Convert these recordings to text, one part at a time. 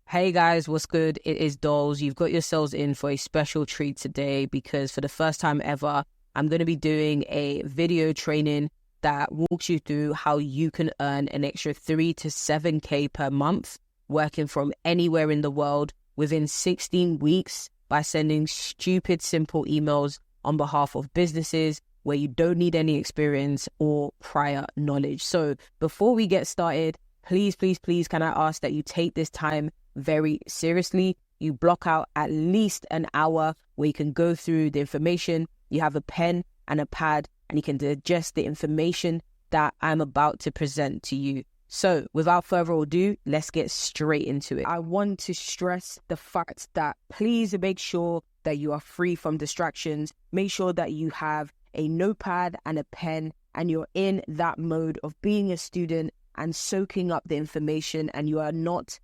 Hey guys, what's good? It is Dolls. You've got yourselves in for a special treat today because for the first time ever, I'm going to be doing a video training that walks you through how you can earn an extra 3 to 7K per month working from anywhere in the world within 16 weeks by sending stupid, simple emails on behalf of businesses where you don't need any experience or prior knowledge. So before we get started, please, can I ask that you take this time very seriously. You block out at least an hour where you can go through the information. You have a pen and a pad and you can digest the information that I'm about to present to you. So without further ado, let's get straight into it. I want to stress the fact that please make sure that you are free from distractions. Make sure that you have a notepad and a pen and you're in that mode of being a student and soaking up the information, and you are not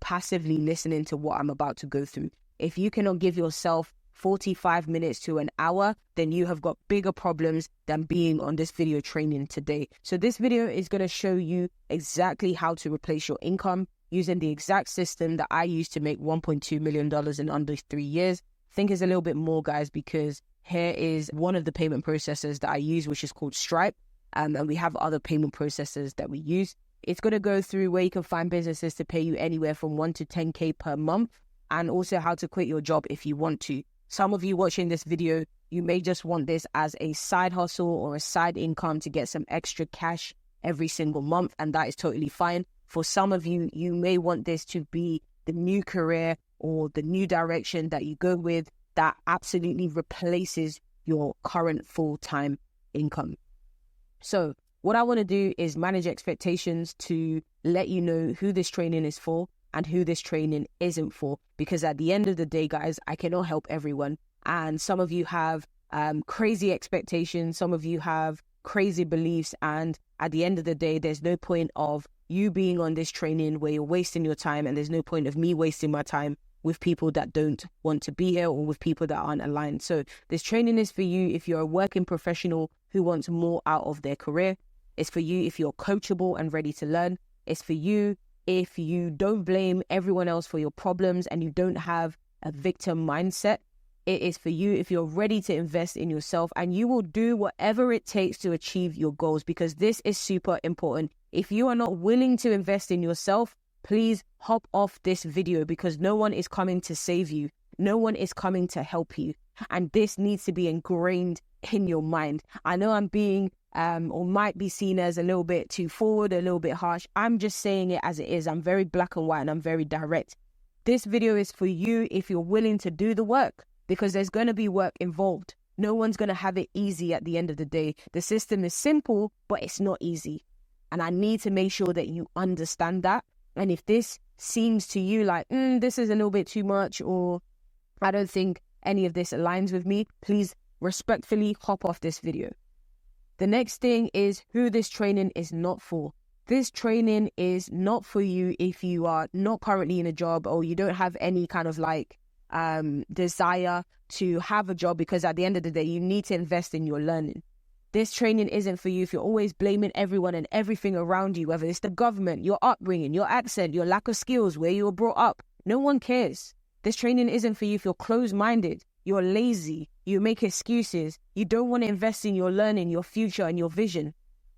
passively listening to what I'm about to go through. If you cannot give yourself 45 minutes to an hour, then you have got bigger problems than being on this video training today. So this video is going to show you exactly how to replace your income using the exact system that I used to make $1.2 million in under 3 years. I think it's a little bit more, guys, because here is one of the payment processors that I use, which is called Stripe. And we have other payment processors that we use. It's going to go through where you can find businesses to pay you anywhere from 1 to 10K per month, and also how to quit your job if you want to. Some of you watching this video, you may just want this as a side hustle or a side income to get some extra cash every single month, and that is totally fine. For some of you, you may want this to be the new career or the new direction that you go with that absolutely replaces your current full-time income. So what I want to do is manage expectations to let you know who this training is for and who this training isn't for. Because at the end of the day, guys, I cannot help everyone. And some of you have crazy expectations. Some of you have crazy beliefs. And at the end of the day, there's no point of you being on this training where you're wasting your time. And there's no point of me wasting my time with people that don't want to be here or with people that aren't aligned. So this training is for you if you're a working professional who wants more out of their career. It's for you if you're coachable and ready to learn. It's for you if you don't blame everyone else for your problems and you don't have a victim mindset. It is for you if you're ready to invest in yourself and you will do whatever it takes to achieve your goals, because this is super important. If you are not willing to invest in yourself, please hop off this video, because no one is coming to save you. No one is coming to help you. And this needs to be ingrained in your mind. I know I'm being or might be seen as a little bit too forward, a little bit harsh. I'm just saying it as it is. I'm very black and white and I'm very direct. This video is for you if you're willing to do the work, because there's going to be work involved. No one's going to have it easy at the end of the day. The system is simple, but it's not easy. And I need to make sure that you understand that. And if this seems to you like, this is a little bit too much, or I don't think any of this aligns with me, please respectfully hop off this video. The next thing is who this training is not for. This training is not for you if you are not currently in a job or you don't have any kind of desire to have a job, because at the end of the day, you need to invest in your learning. This training isn't for you if you're always blaming everyone and everything around you, whether it's the government, your upbringing, your accent, your lack of skills, where you were brought up. No one cares. This training isn't for you if you're closed-minded, you're lazy, you make excuses, you don't want to invest in your learning, your future, and your vision.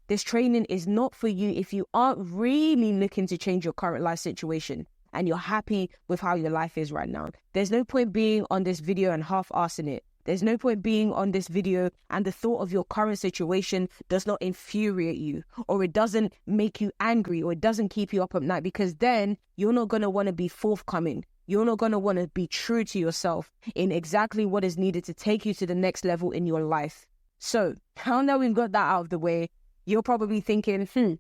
This training is not for you if you aren't really looking to change your current life situation and you're happy with how your life is right now. There's no point being on this video and half-arsing it. There's no point being on this video and the thought of your current situation does not infuriate you, or it doesn't make you angry, or it doesn't keep you up at night, because then you're not going to want to be forthcoming. You're not going to want to be true to yourself in exactly what is needed to take you to the next level in your life. So now that we've got that out of the way, you're probably thinking,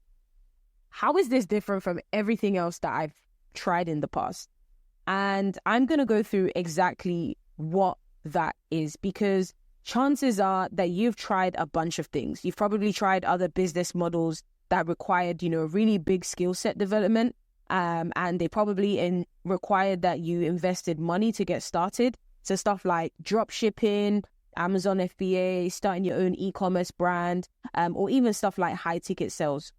how is this different from everything else that I've tried in the past? And I'm going to go through exactly what that is, because chances are that you've tried a bunch of things. You've probably tried other business models that required, really big skill set development. And they probably required that you invested money to get started. So stuff like drop shipping, Amazon FBA, starting your own e-commerce brand, or even stuff like high ticket sales.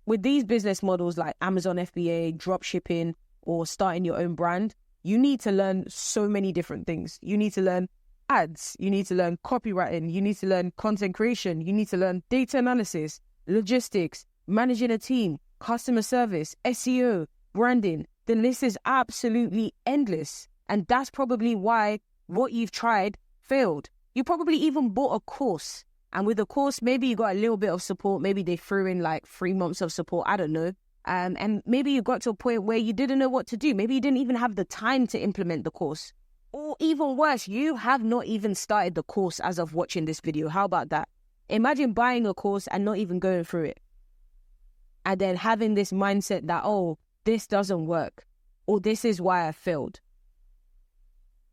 With these business models like Amazon FBA, drop shipping, or starting your own brand, you need to learn so many different things. You need to learn ads, you need to learn copywriting, you need to learn content creation, you need to learn data analysis, logistics, managing a team, customer service, SEO, branding. The list is absolutely endless. And that's probably why what you've tried failed. You probably even bought a course. And with the course, maybe you got a little bit of support. Maybe they threw in like 3 months of support. I don't know. And maybe you got to a point where you didn't know what to do. Maybe you didn't even have the time to implement the course. Or even worse, you have not even started the course as of watching this video. How about that? Imagine buying a course and not even going through it. And then having this mindset that, oh, this doesn't work. Or this is why I failed.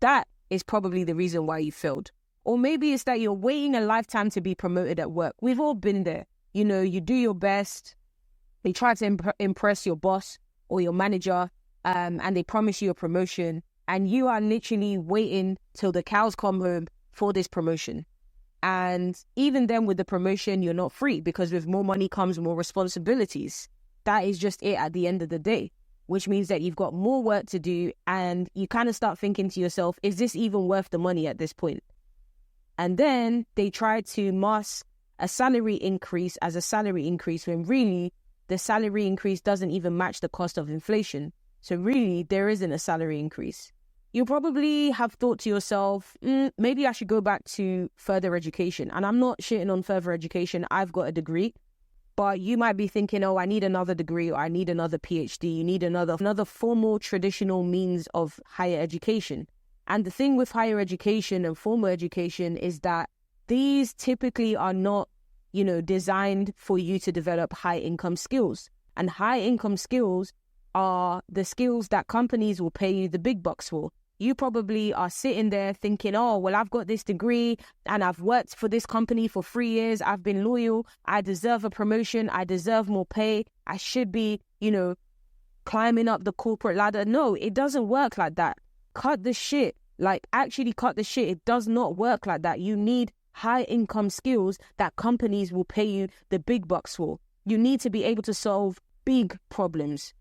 That is probably the reason why you failed. Or maybe it's that you're waiting a lifetime to be promoted at work. We've all been there. You know, you do your best. They try to impress your boss or your manager, and they promise you a promotion. And you are literally waiting till the cows come home for this promotion. And even then with the promotion, you're not free, because with more money comes more responsibilities. That is just it at the end of the day, which means that you've got more work to do, and you kind of start thinking to yourself, is this even worth the money at this point? And then they try to mask a salary increase as a salary increase, when really the salary increase doesn't even match the cost of inflation. So really there isn't a salary increase. You probably have thought to yourself, maybe I should go back to further education. And I'm not shitting on further education. I've got a degree. But you might be thinking, oh, I need another degree, or I need another PhD. You need another formal, traditional means of higher education. And the thing with higher education and formal education is that these typically are not, designed for you to develop high income skills. And high income skills are the skills that companies will pay you the big bucks for. You probably are sitting there thinking, oh, well, I've got this degree and I've worked for this company for 3 years. I've been loyal. I deserve a promotion. I deserve more pay. I should be, climbing up the corporate ladder. No, it doesn't work like that. Cut the shit. Actually cut the shit. It does not work like that. You need high income skills that companies will pay you the big bucks for. You need to be able to solve big problems.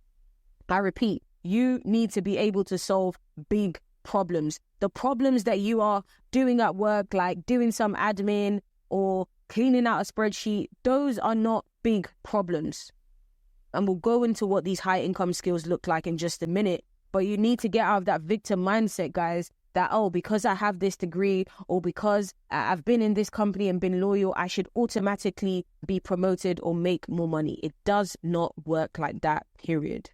I repeat, you need to be able to solve big problems. The problems that you are doing at work, like doing some admin or cleaning out a spreadsheet, those are not big problems. And we'll go into what these high income skills look like in just a minute. But you need to get out of that victim mindset, guys, that, oh, because I have this degree or because I've been in this company and been loyal, I should automatically be promoted or make more money. It does not work like that, period.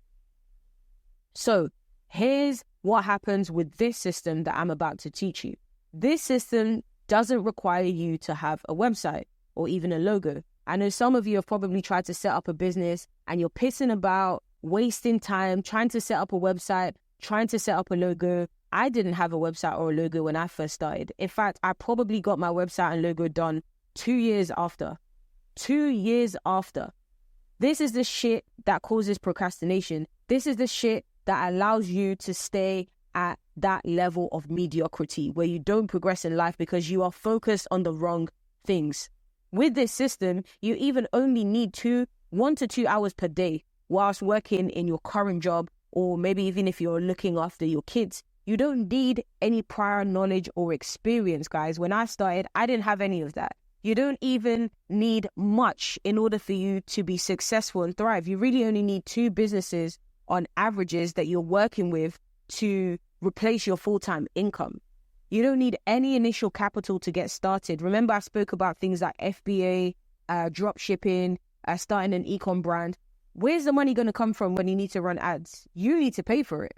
So here's what happens with this system that I'm about to teach you. This system doesn't require you to have a website or even a logo. I know some of you have probably tried to set up a business and you're pissing about, wasting time, trying to set up a website, trying to set up a logo. I didn't have a website or a logo when I first started. In fact, I probably got my website and logo done 2 years after. 2 years after. This is the shit that causes procrastination. This is the shit that allows you to stay at that level of mediocrity where you don't progress in life because you are focused on the wrong things. With this system, you even only need 1 to 2 hours per day whilst working in your current job, or maybe even if you're looking after your kids. You don't need any prior knowledge or experience, guys. When I started, I didn't have any of that. You don't even need much in order for you to be successful and thrive. You really only need 2 businesses on averages that you're working with to replace your full-time income. You don't need any initial capital to get started. Remember, I spoke about things like FBA, drop shipping, starting an e-com brand. Where's the money going to come from when you need to run ads? You need to pay for it.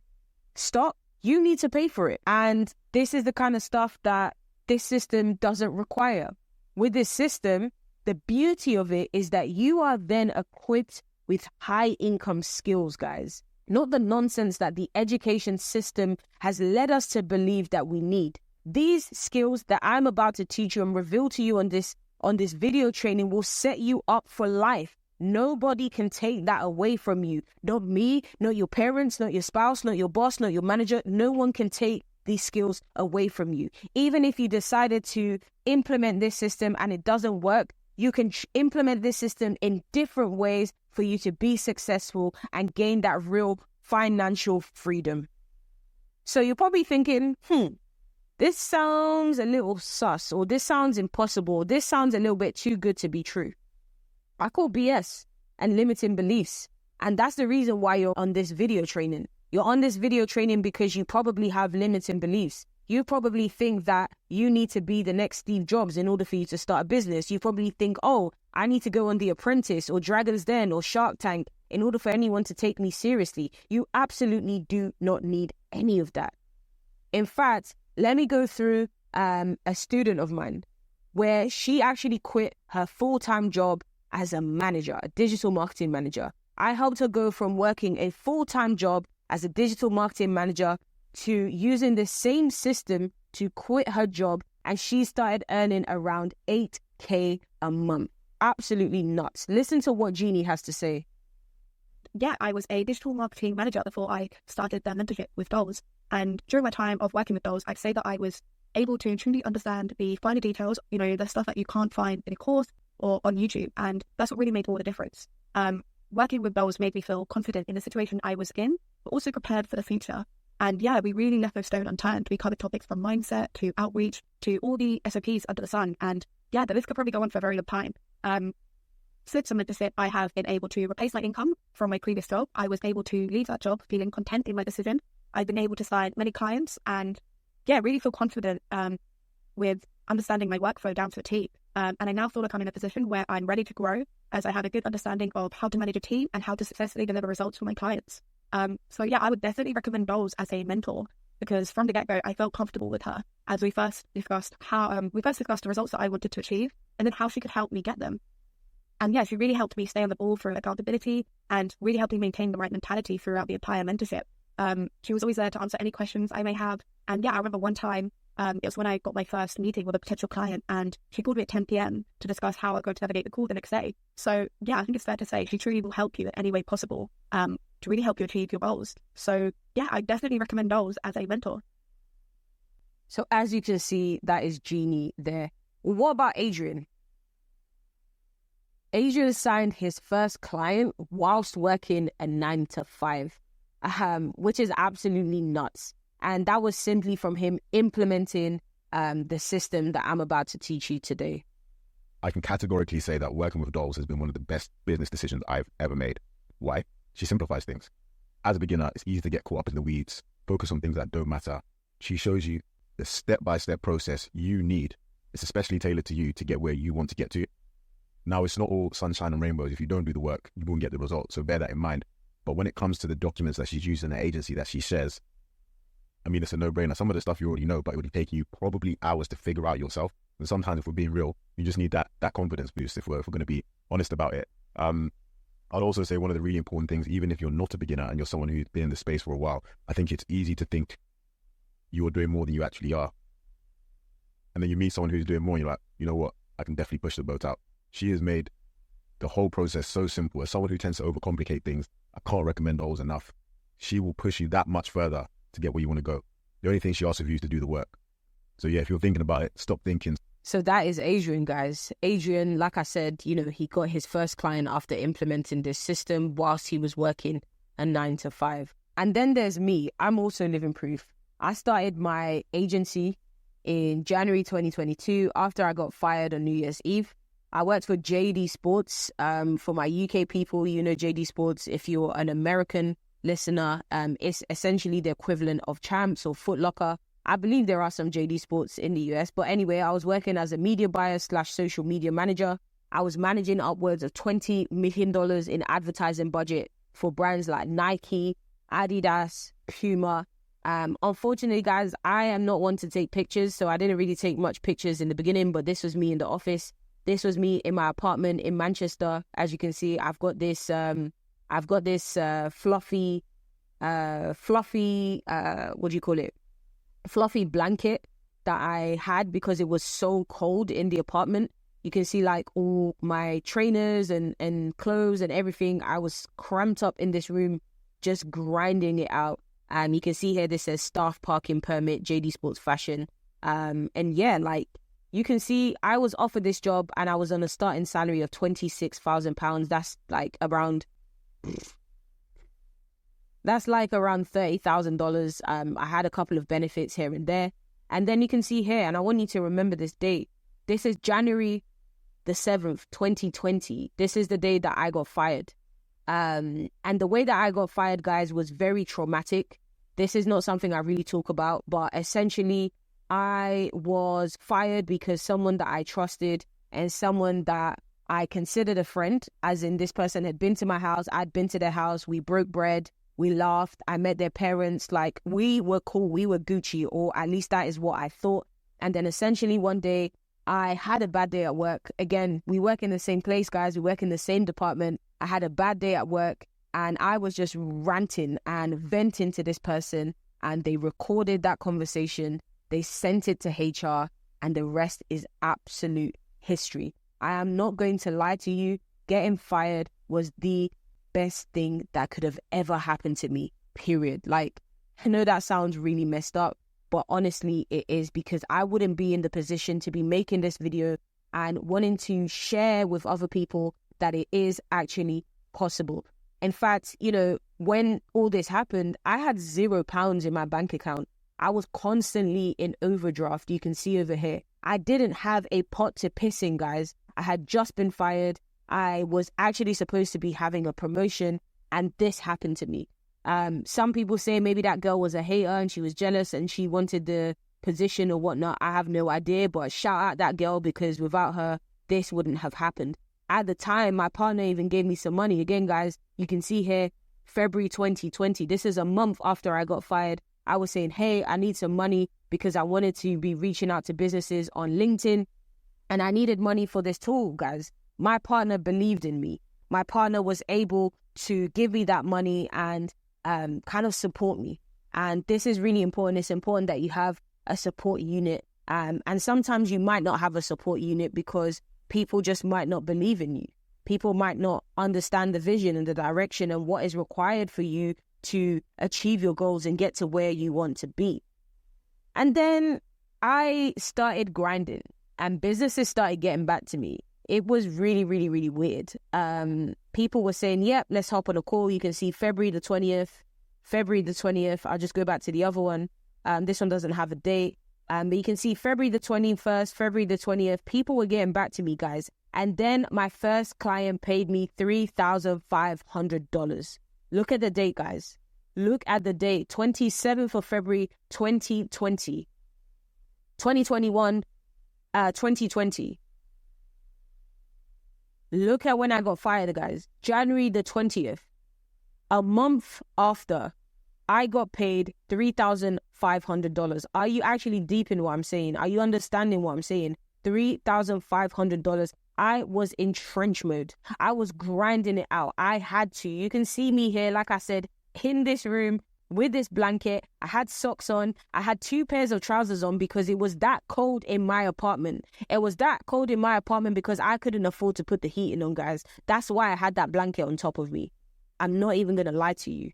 Stock, you need to pay for it. And this is the kind of stuff that this system doesn't require. With this system, the beauty of it is that you are then equipped with high income skills, guys. Not the nonsense that the education system has led us to believe that we need. These skills that I'm about to teach you and reveal to you on this video training will set you up for life. Nobody can take that away from you. Not me, not your parents, not your spouse, not your boss, not your manager. No one can take these skills away from you. Even if you decided to implement this system and it doesn't work, you can implement this system in different ways for you to be successful and gain that real financial freedom. So you're probably thinking, this sounds a little sus, or this sounds impossible, or this sounds a little bit too good to be true. I call BS and limiting beliefs. And that's the reason why you're on this video training. You're on this video training because you probably have limiting beliefs. You probably think that you need to be the next Steve Jobs in order for you to start a business. You probably think, oh, I need to go on The Apprentice or Dragon's Den or Shark Tank in order for anyone to take me seriously. You absolutely do not need any of that. In fact, let me go through a student of mine where she actually quit her full-time job as a manager, a digital marketing manager. I helped her go from working a full-time job as a digital marketing manager to using the same system to quit her job, and she started earning around $8,000 a month. Absolutely nuts. Listen to what Jeannie has to say. Yeah, I was a digital marketing manager before I started their mentorship with dolls. And during my time of working with dolls, I'd say that I was able to truly understand the finer details, the stuff that you can't find in a course or on YouTube. And that's what really made all the difference. Working with dolls made me feel confident in the situation I was in, but also prepared for the future. And yeah, we really left no stone unturned. We covered topics from mindset to outreach to all the SOPs under the sun. And yeah, the list could probably go on for a very long time. Since I'm mentorship, I have been able to replace my income from my previous job. I was able to leave that job feeling content in my decision. I've been able to sign many clients and yeah, really feel confident with understanding my workflow down to a T. And I now feel like I'm in a position where I'm ready to grow as I have a good understanding of how to manage a team and how to successfully deliver results for my clients. So yeah, I would definitely recommend Dolls as a mentor because from the get-go, I felt comfortable with her as we first discussed the results that I wanted to achieve and then how she could help me get them. And yeah, she really helped me stay on the ball for accountability and really helped me maintain the right mentality throughout the entire mentorship. She was always there to answer any questions I may have. And yeah, I remember one time, it was when I got my first meeting with a potential client and she called me at 10 p.m. to discuss how I'm going to navigate the call the next day. So yeah, I think it's fair to say she truly will help you in any way possible to really help you achieve your goals. So yeah, I definitely recommend Dolls as a mentor. So as you can see, that is Jeannie there. What about Adrian? Adrian signed his first client whilst working a 9-to-5, which is absolutely nuts. And that was simply from him implementing the system that I'm about to teach you today. I can categorically say that working with Dolls has been one of the best business decisions I've ever made. Why? She simplifies things. As a beginner, it's easy to get caught up in the weeds, focus on things that don't matter. She shows you the step-by-step process you need. It's especially tailored to you to get where you want to get to. Now, it's not all sunshine and rainbows. If you don't do the work, you won't get the result. So bear that in mind. But when it comes to the documents that she's used in the agency that she shares, I mean, it's a no-brainer. Some of the stuff you already know, but it would be taking you probably hours to figure out yourself. And sometimes if we're being real, you just need that confidence boost if we're going to be honest about it. I'd also say one of the really important things, even if you're not a beginner and you're someone who's been in the space for a while, I think it's easy to think you're doing more than you actually are. And then you meet someone who's doing more and you're like, you know what, I can definitely push the boat out. She has made the whole process so simple. As someone who tends to overcomplicate things, I can't recommend Dolls enough. She will push you that much further to get where you want to go. The only thing she asks of you is to do the work. So yeah, if you're thinking about it, stop thinking. So that is Adrian, guys. Adrian, like I said, he got his first client after implementing this system whilst he was working a 9-to-5. And then there's me. I'm also living proof. I started my agency in January 2022 after I got fired on New Year's Eve. I worked for JD Sports. For my UK people, JD Sports. If you're an American listener, it's essentially the equivalent of Champs or Foot Locker. I believe there are some JD Sports in the US. But anyway, I was working as a media buyer / social media manager. I was managing upwards of $20 million in advertising budget for brands like Nike, Adidas, Puma. Unfortunately, guys, I am not one to take pictures, so I didn't really take much pictures in the beginning, but this was me in the office. This was me in my apartment in Manchester. As you can see, I've got this fluffy, what do you call it? Fluffy blanket that I had because it was so cold in the apartment. You can see like all my trainers and clothes and everything. I was cramped up in this room, just grinding it out. You can see here, this says staff parking permit, JD Sports Fashion. And yeah, like you can see, I was offered this job and I was on a starting salary of £26,000. That's like around That's like around $30,000. I had a couple of benefits here and there. And then you can see here, and I want you to remember this date. This is January the 7th, 2020. This is the day that I got fired. And the way that I got fired, guys, was very traumatic. This is not something I really talk about, but essentially I was fired because someone that I trusted and someone that I considered a friend, as in this person had been to my house, I'd been to their house, we broke bread, we laughed, I met their parents, like we were cool, we were Gucci, or at least that is what I thought. And then essentially one day I had a bad day at work. Again, we work in the same place, guys, we work in the same department. I had a bad day at work and I was just ranting and venting to this person, and they recorded that conversation, they sent it to HR, and the rest is absolute history. I am not going to lie to you. Getting fired was the best thing that could have ever happened to me, period. Like, I know that sounds really messed up, but honestly, it is, because I wouldn't be in the position to be making this video and wanting to share with other people that it is actually possible. In fact, you know, when all this happened, I had £0 in my bank account. I was constantly in overdraft. You can see over here. I didn't have a pot to piss in, guys. I had just been fired. I was actually supposed to be having a promotion, and this happened to me. Some people say maybe that girl was a hater and she was jealous and she wanted the position or whatnot. I have no idea, but shout out that girl, because without her, this wouldn't have happened. At the time, my partner even gave me some money. Again, guys, you can see here, February 2020. This is a month after I got fired. I was saying, hey, I need some money because I wanted to be reaching out to businesses on LinkedIn, and I needed money for this tool, guys. My partner believed in me. My partner was able to give me that money and kind of support me. And this is really important. It's important that you have a support unit. And sometimes you might not have a support unit because people just might not believe in you. People might not understand the vision and the direction and what is required for you to achieve your goals and get to where you want to be. And then I started grinding and businesses started getting back to me. It was really, really, really weird. People were saying, yep, let's hop on a call. You can see February the 20th. I'll just go back to the other one. This one doesn't have a date. But you can see February the 21st, February the 20th. People were getting back to me, guys. And then my first client paid me $3,500. Look at the date, guys. Look at the date, 27th of February, 2020. 2020. Look at when I got fired, guys. January the 20th. A month after, I got paid $3,500. Are you actually deep in what I'm saying? Are you understanding what I'm saying? $3,500. I was in trench mode. I was grinding it out. I had to. You can see me here, like I said, in this room with this blanket. I had socks on. I had 2 pairs of trousers on because it was that cold in my apartment. It was that cold in my apartment because I couldn't afford to put the heating on, guys. That's why I had that blanket on top of me. I'm not even going to lie to you.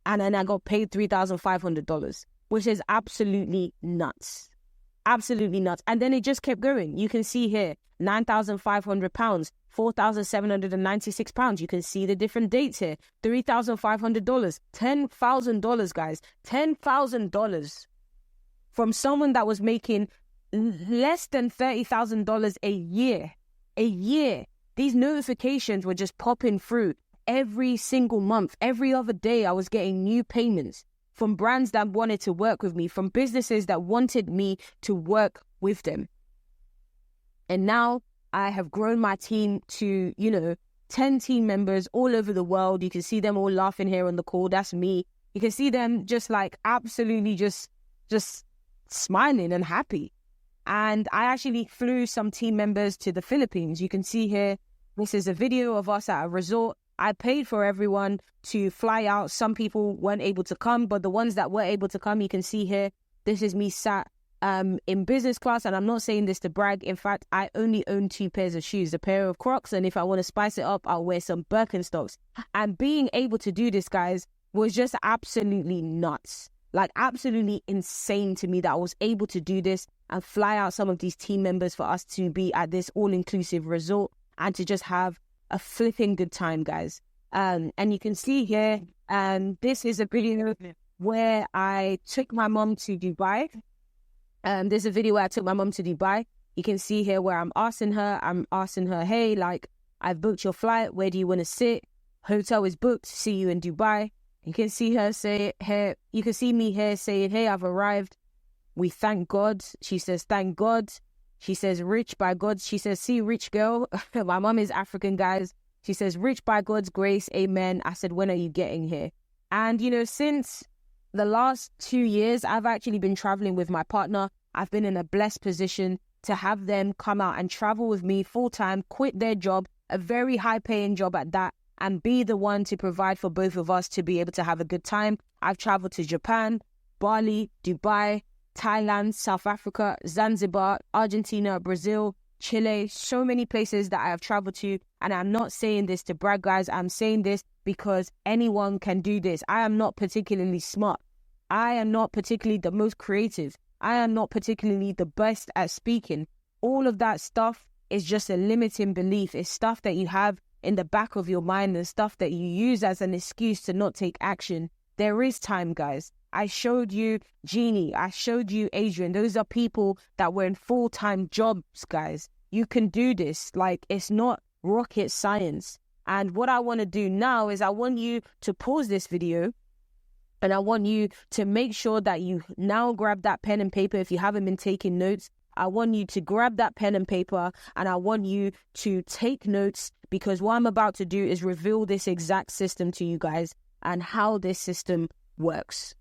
And then I got paid $3,500, which is absolutely nuts. Absolutely nuts. And then it just kept going. You can see here, £9,500, £4,796. You can see the different dates here. $3,500, $10,000, guys. $10,000 from someone that was making less than $30,000 a year. A year. These notifications were just popping through every single month. Every other day, I was getting new payments from brands that wanted to work with me, from businesses that wanted me to work with them. And now I have grown my team to, 10 team members all over the world. You can see them all laughing here on the call. That's me. You can see them just like absolutely just smiling and happy. And I actually flew some team members to the Philippines. You can see here, this is a video of us at a resort. I paid for everyone to fly out. Some people weren't able to come, but the ones that were able to come, you can see here, this is me sat in business class. And I'm not saying this to brag. In fact, I only own 2 pairs of shoes, a pair of Crocs. And if I want to spice it up, I'll wear some Birkenstocks. And being able to do this, guys, was just absolutely nuts. Like absolutely insane to me that I was able to do this and fly out some of these team members for us to be at this all-inclusive resort and to just have a flipping good time, guys. And you can see here, And this is a video where I took my mom to Dubai. There's a video where I took my mom to Dubai. You can see here where I'm asking her, hey, like, I've booked your flight. Where do you want to sit? Hotel is booked. See you in Dubai. You can see her say, hey, you can see me here saying, hey, I've arrived. We thank God. She says, thank God. She says, rich by God. She says, see, rich girl. My mom is African, guys. She says, rich by God's grace. Amen. I said, when are you getting here? And, you know, since the last 2 years, I've actually been traveling with my partner. I've been in a blessed position to have them come out and travel with me full time, quit their job, a very high paying job at that, and be the one to provide for both of us to be able to have a good time. I've traveled to Japan, Bali, Dubai, Thailand, South Africa, Zanzibar, Argentina, Brazil, Chile, so many places that I have traveled to. And I'm not saying this to brag, guys. I'm saying this because anyone can do this. I am not particularly smart. I am not particularly the most creative. I am not particularly the best at speaking. All of that stuff is just a limiting belief. It's stuff that you have in the back of your mind and stuff that you use as an excuse to not take action. There is time, guys. I showed you Jeannie. I showed you Adrian. Those are people that were in full-time jobs, guys. You can do this. Like, it's not rocket science. And what I want to do now is I want you to pause this video and I want you to make sure that you now grab that pen and paper. If you haven't been taking notes, I want you to grab that pen and paper and I want you to take notes, because what I'm about to do is reveal this exact system to you guys and how this system works.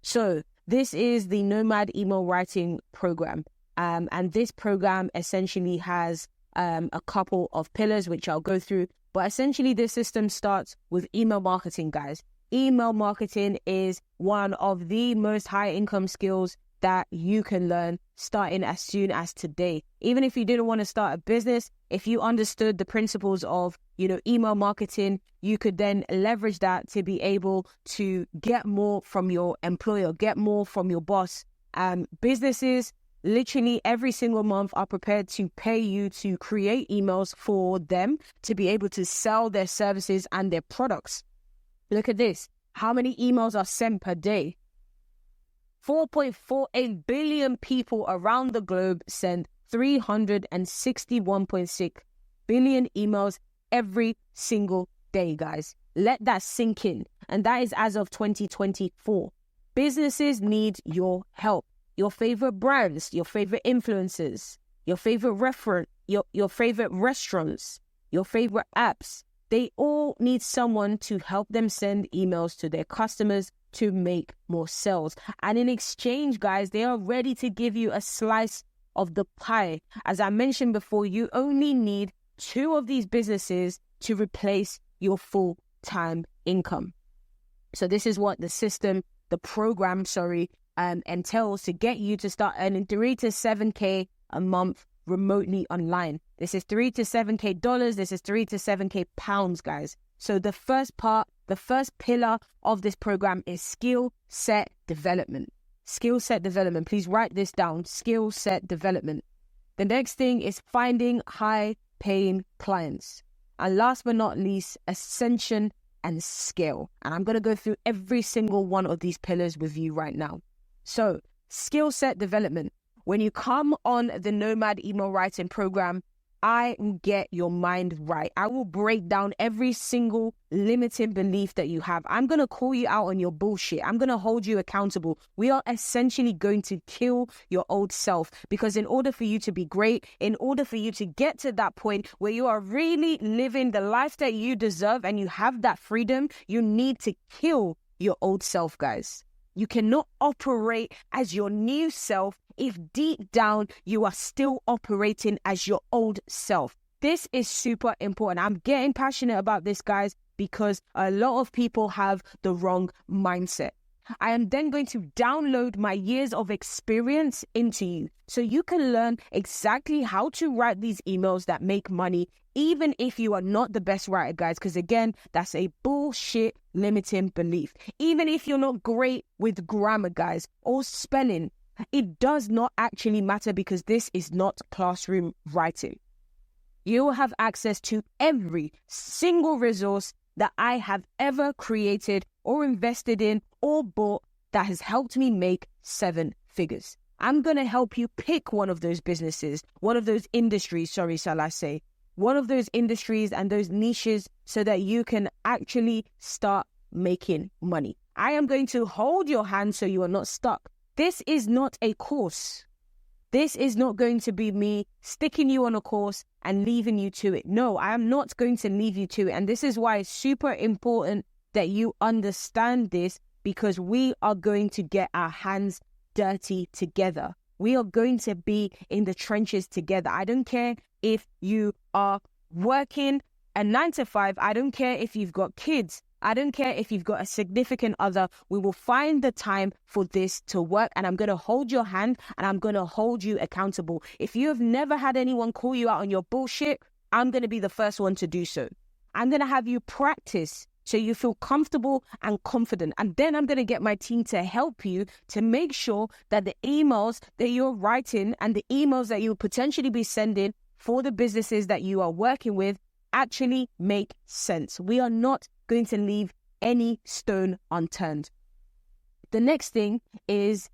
So this is the Nomad Email Writing Program. And this program essentially has a couple of pillars, which I'll go through. But essentially, this system starts with email marketing, guys. Email marketing is one of the most high income skills that you can learn starting as soon as today. Even if you didn't want to start a business, if you understood the principles of, email marketing, you could then leverage that to be able to get more from your employer, get more from your boss. Businesses literally every single month are prepared to pay you to create emails for them to be able to sell their services and their products. Look at this. How many emails are sent per day? 4.48 billion people around the globe send 361.6 billion emails every single day, guys. Let that sink in. And that is as of 2024. Businesses need your help. Your favorite brands, your favorite influencers, your favorite your favorite restaurants, your favorite apps. They all need someone to help them send emails to their customers to make more sales. And in exchange, guys, they are ready to give you a slice of the pie. As I mentioned before, you only need 2 of these businesses to replace your full-time income. So this is what the program, entails to get you to start earning $3 to $7K a month remotely online. This is $3 to $7K dollars. This is $3 to $7K pounds, guys. So the first pillar of this program is skill set development. Skill set development. Please write this down. Skill set development. The next thing is finding high paying clients. And last but not least, ascension and scale. And I'm going to go through every single one of these pillars with you right now. So skill set development. When you come on the Nomad Email Writing Program, I will get your mind right. I will break down every single limiting belief that you have. I'm going to call you out on your bullshit. I'm going to hold you accountable. We are essentially going to kill your old self, because in order for you to be great, in order for you to get to that point where you are really living the life that you deserve and you have that freedom, you need to kill your old self, guys. You cannot operate as your new self if deep down you are still operating as your old self. This is super important. I'm getting passionate about this, guys, because a lot of people have the wrong mindset. I am then going to download my years of experience into you so you can learn exactly how to write these emails that make money, even if you are not the best writer, guys, because again, that's a bullshit limiting belief. Even if you're not great with grammar, guys, or spelling, it does not actually matter, because this is not classroom writing. You will have access to every single resource that I have ever created or invested in or bought that has helped me make 7 figures. I'm going to help you pick one of those businesses, one of those industries, shall I say, one of those industries and those niches so that you can actually start making money. I am going to hold your hand so you are not stuck. This is not a course. This is not going to be me sticking you on a course and leaving you to it. No, I am not going to leave you to it. And this is why it's super important that you understand this, because we are going to get our hands dirty together. We are going to be in the trenches together. I don't care if you are working a 9 to 5. I don't care if you've got kids. I don't care if you've got a significant other. We will find the time for this to work, and I'm going to hold your hand and I'm going to hold you accountable. If you have never had anyone call you out on your bullshit, I'm going to be the first one to do so. I'm going to have you practice so you feel comfortable and confident. And then I'm going to get my team to help you to make sure that the emails that you're writing and the emails that you'll potentially be sending for the businesses that you are working with actually make sense. We are not going to leave any stone unturned. The next thing is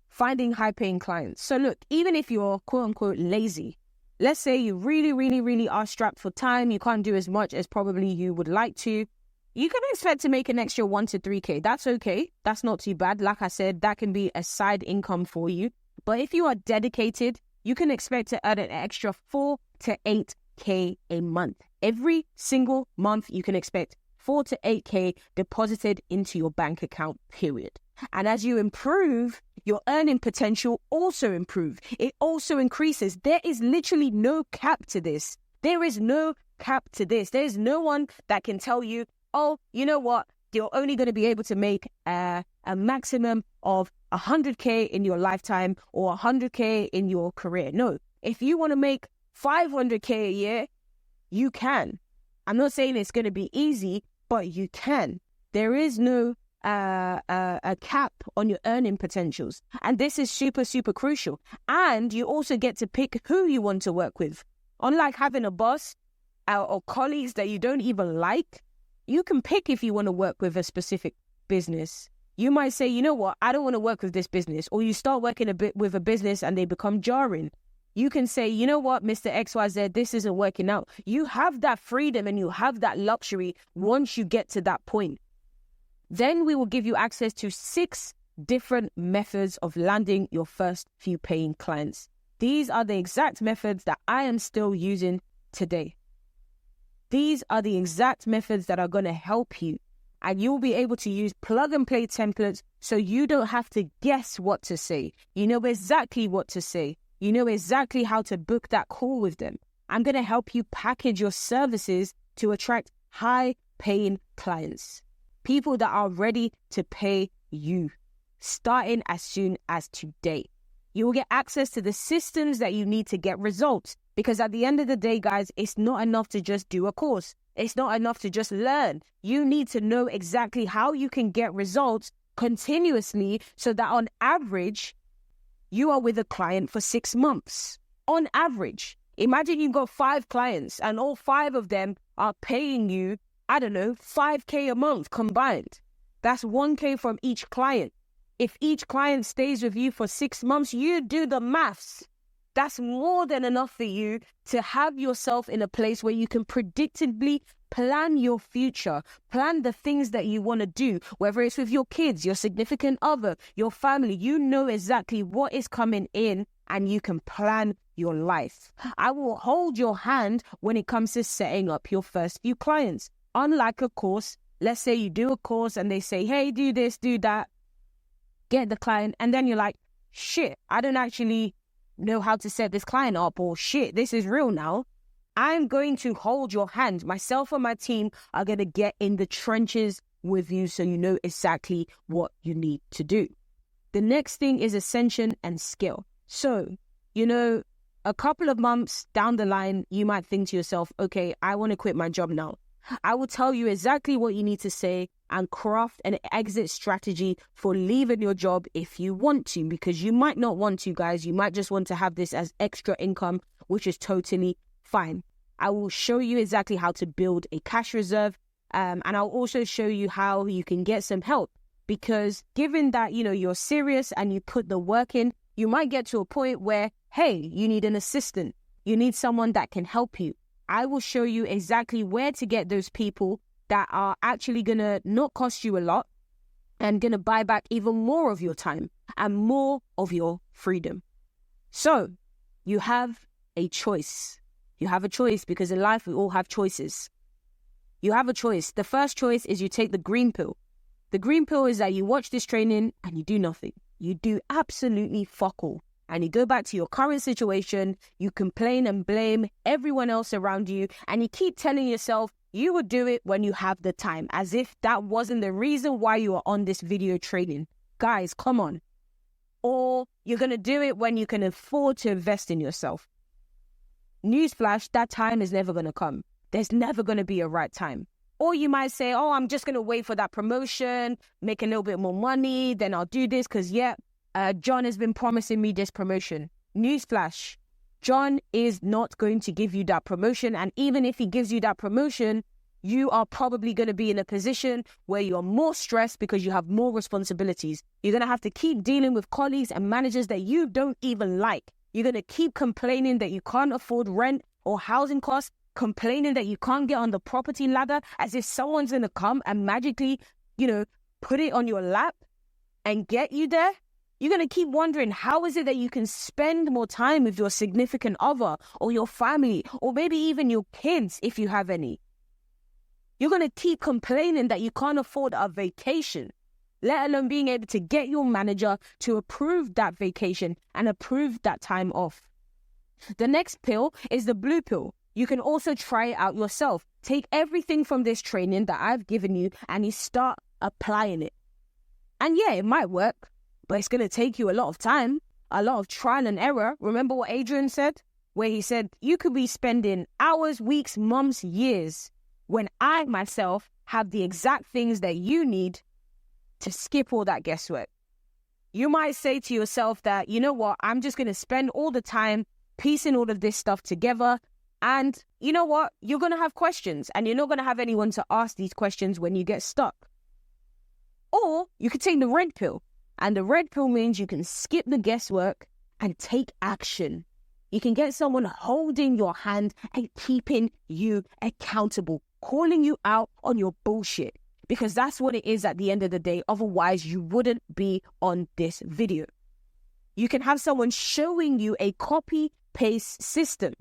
finding high-paying clients. So look, even if you're quote-unquote lazy, let's say you really are strapped for time, you can't do as much as probably you would like to, you can expect to make an extra 1 to 3K. That's okay. That's not too bad. Like I said, that can be a side income for you. But if you are dedicated, you can expect to earn an extra 4 to 8K a month. Every single month, you can expect 4 to 8K deposited into your bank account, period. And as you improve, your earning potential also improves. It also increases. There is literally no cap to this. There is no cap to this. There is no one that can tell you, oh, you know what? You're only going to be able to make a maximum of 100K in your lifetime or 100K in your career. No, if you want to make 500K a year, you can. I'm not saying it's going to be easy, but you can. There is no a cap on your earning potentials. And this is super crucial. And you also get to pick who you want to work with. Unlike having a boss or colleagues that you don't even like, you can pick if you want to work with a specific business. You might say, you know what, I don't want to work with this business. Or you start working a bit with a business and they become jarring. You can say, you know what, Mr. XYZ, this isn't working out. You have that freedom and you have that luxury once you get to that point. Then we will give you access to 6 different methods of landing your first few paying clients. These are the exact methods that I am still using today. These are the exact methods that are going to help you. And you'll be able to use plug and play templates so you don't have to guess what to say. You know exactly what to say. You know exactly how to book that call with them. I'm going to help you package your services to attract high-paying clients. People that are ready to pay you, starting as soon as today. You will get access to the systems that you need to get results. Because at the end of the day, guys, it's not enough to just do a course. It's not enough to just learn. You need to know exactly how you can get results continuously so that on average, you are with a client for 6 months. On average. Imagine you've got 5 clients and all 5 of them are paying you, I don't know, 5K a month combined. That's 1K from each client. If each client stays with you for 6 months, you do the maths. That's more than enough for you to have yourself in a place where you can predictably plan your future, plan the things that you want to do, whether it's with your kids, your significant other, your family. You know exactly what is coming in and you can plan your life. I will hold your hand when it comes to setting up your first few clients. Unlike a course, let's say you do a course and they say, hey, do this, do that, get the client, and then you're like, shit, I don't actually know how to set this client up, or shit, this is real now. I'm going to hold your hand. Myself and my team are going to get in the trenches with you so you know exactly what you need to do. The next thing is ascension and skill. So, you know, a couple of months down the line, you might think to yourself, okay, I want to quit my job now. I will tell you exactly what you need to say and craft an exit strategy for leaving your job if you want to, because you might not want to, guys. You might just want to have this as extra income, which is totally fine. I will show you exactly how to build a cash reserve And I'll also show you how you can get some help, because given that, you're serious and you put the work in, you might get to a point where, hey, you need an assistant. You need someone that can help you. I will show you exactly where to get those people that are actually going to not cost you a lot and going to buy back even more of your time and more of your freedom. So you have a choice. You have a choice, because in life we all have choices. You have a choice. The first choice is you take the green pill. The green pill is that you watch this training and you do nothing. You do absolutely fuck all. And you go back to your current situation, you complain and blame everyone else around you, and you keep telling yourself you would do it when you have the time, as if that wasn't the reason why you are on this video training. Guys, come on. Or you're going to do it when you can afford to invest in yourself. Newsflash, that time is never going to come. There's never going to be a right time. Or you might say, oh, I'm just going to wait for that promotion, make a little bit more money, then I'll do this because, John has been promising me this promotion. Newsflash, John is not going to give you that promotion. And even if he gives you that promotion, you are probably going to be in a position where you're more stressed because you have more responsibilities. You're going to have to keep dealing with colleagues and managers that you don't even like. You're going to keep complaining that you can't afford rent or housing costs, complaining that you can't get on the property ladder, as if someone's going to come and magically, put it on your lap and get you there. You're going to keep wondering, how is it that you can spend more time with your significant other or your family or maybe even your kids if you have any? You're going to keep complaining that you can't afford a vacation, let alone being able to get your manager to approve that vacation and approve that time off. The next pill is the blue pill. You can also try it out yourself. Take everything from this training that I've given you and you start applying it. And yeah, it might work, but it's going to take you a lot of time, a lot of trial and error. Remember what Adrian said? Where he said, you could be spending hours, weeks, months, years, when I myself have the exact things that you need to skip all that guesswork. You might say to yourself that, you know what, I'm just going to spend all the time piecing all of this stuff together. And you know what, you're going to have questions and you're not going to have anyone to ask these questions when you get stuck. Or you could take the red pill. And the red pill means you can skip the guesswork and take action. You can get someone holding your hand and keeping you accountable, calling you out on your bullshit, because that's what it is at the end of the day. Otherwise, you wouldn't be on this video. You can have someone showing you a copy-paste system,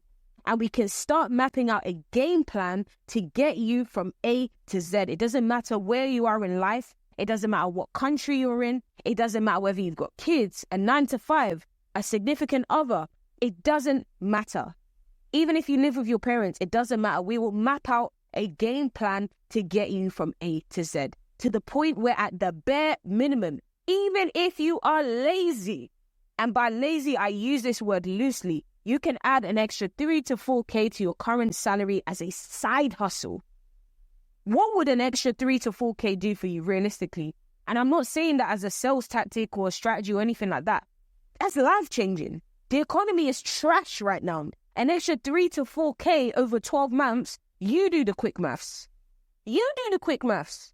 and we can start mapping out a game plan to get you from A to Z. It doesn't matter where you are in life. It doesn't matter what country you're in. It doesn't matter whether you've got kids, a 9-to-5, a significant other. It doesn't matter. Even if you live with your parents, it doesn't matter. We will map out a game plan to get you from A to Z, to the point where at the bare minimum, even if you are lazy, and by lazy, I use this word loosely, you can add an extra 3 to 4K to your current salary as a side hustle. What would an extra 3 to 4K do for you realistically? And I'm not saying that as a sales tactic or a strategy or anything like that. That's life-changing. The economy is trash right now. An extra 3 to 4K over 12 months, you do the quick maths. You do the quick maths.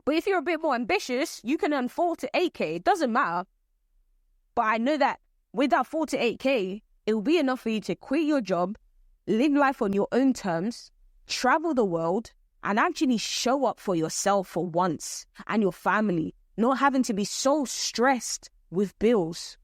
But if you're a bit more ambitious, you can earn 4 to 8K. It doesn't matter. But I know that with that 4 to 8K, it will be enough for you to quit your job, live life on your own terms, travel the world, and actually show up for yourself for once and your family, not having to be so stressed with bills.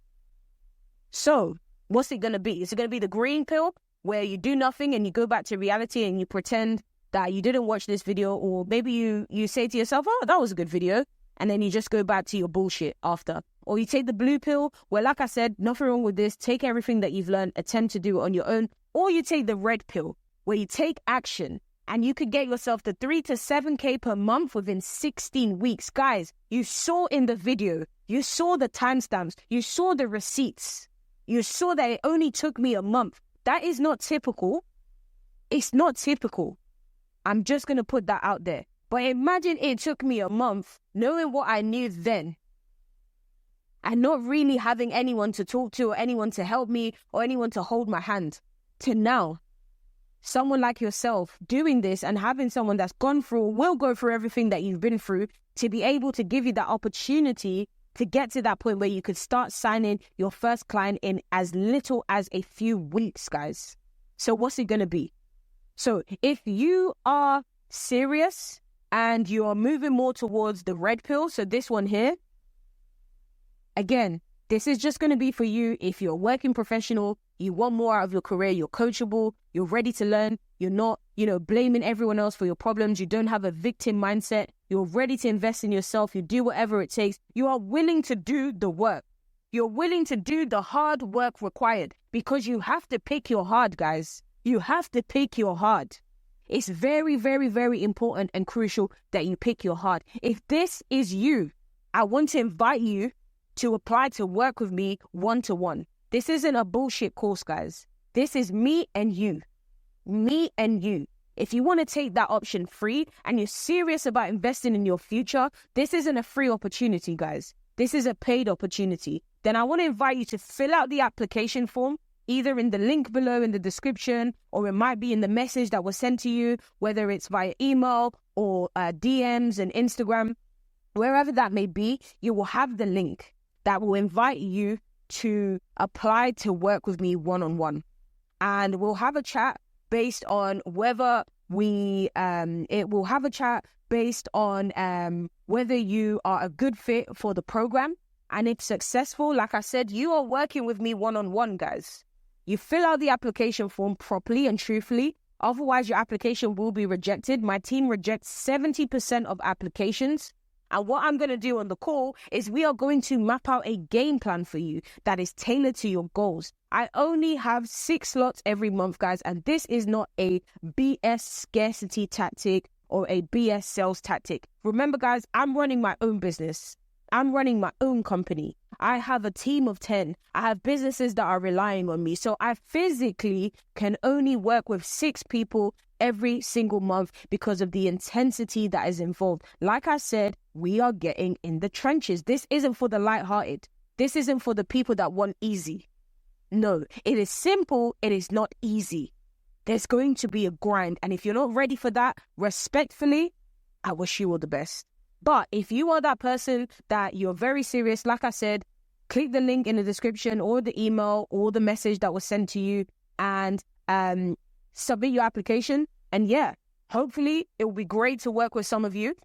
So, what's it going to be? Is it going to be the green pill where you do nothing and you go back to reality and you pretend that you didn't watch this video, or maybe you say to yourself, oh, that was a good video, and then you just go back to your bullshit after? Or you take the blue pill where, like I said, nothing wrong with this, take everything that you've learned, attempt to do it on your own. Or you take the red pill where you take action and you could get yourself to 3 to 7K per month within 16 weeks. Guys, you saw in the video, you saw the timestamps, you saw the receipts, you saw that it only took me a month. That is not typical. It's not typical. I'm just going to put that out there. But imagine it took me a month knowing what I knew then and not really having anyone to talk to or anyone to help me or anyone to hold my hand to now. someone like yourself doing this and having someone that's gone through, will go through everything that you've been through, to be able to give you that opportunity to get to that point where you could start signing your first client in as little as a few weeks, guys. So what's it going to be? So if you are serious and you are moving more towards the red pill, so this one here, again, this is just going to be for you if you're a working professional, you want more out of your career, you're coachable, you're ready to learn, you're not, blaming everyone else for your problems, you don't have a victim mindset, you're ready to invest in yourself, you do whatever it takes, you are willing to do the work. You're willing to do the hard work required, because you have to pick your hard, guys. You have to pick your hard. It's very, very, very important and crucial that you pick your hard. If this is you, I want to invite you to apply to work with me one-to-one. This isn't a bullshit course, guys. This is me and you. Me and you. If you want to take that option free and you're serious about investing in your future, this isn't a free opportunity, guys. This is a paid opportunity. Then I want to invite you to fill out the application form, either in the link below in the description, or it might be in the message that was sent to you, whether it's via email or DMs and Instagram. Wherever that may be, you will have the link that will invite you to apply to work with me one-on-one. And we'll have a chat based on whether whether you are a good fit for the program. And if successful, like I said, you are working with me one-on-one, guys. You fill out the application form properly and truthfully. Otherwise, your application will be rejected. My team rejects 70% of applications. And what I'm going to do on the call is we are going to map out a game plan for you that is tailored to your goals. I only have 6 slots every month, guys, and this is not a BS scarcity tactic or a BS sales tactic. Remember, guys, I'm running my own business. I'm running my own company. I have a team of 10. I have businesses that are relying on me. So I physically can only work with 6 people every single month because of the intensity that is involved. Like I said, we are getting in the trenches. This isn't for the lighthearted. This isn't for the people that want easy. No, it is simple. It is not easy. There's going to be a grind. And if you're not ready for that, respectfully, I wish you all the best. But if you are that person that you're very serious, like I said, click the link in the description or the email or the message that was sent to you and submit your application. And yeah, hopefully it will be great to work with some of you.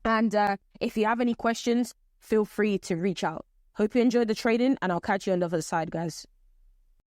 And if you have any questions, feel free to reach out. Hope you enjoyed the trading, and I'll catch you on the other side, guys.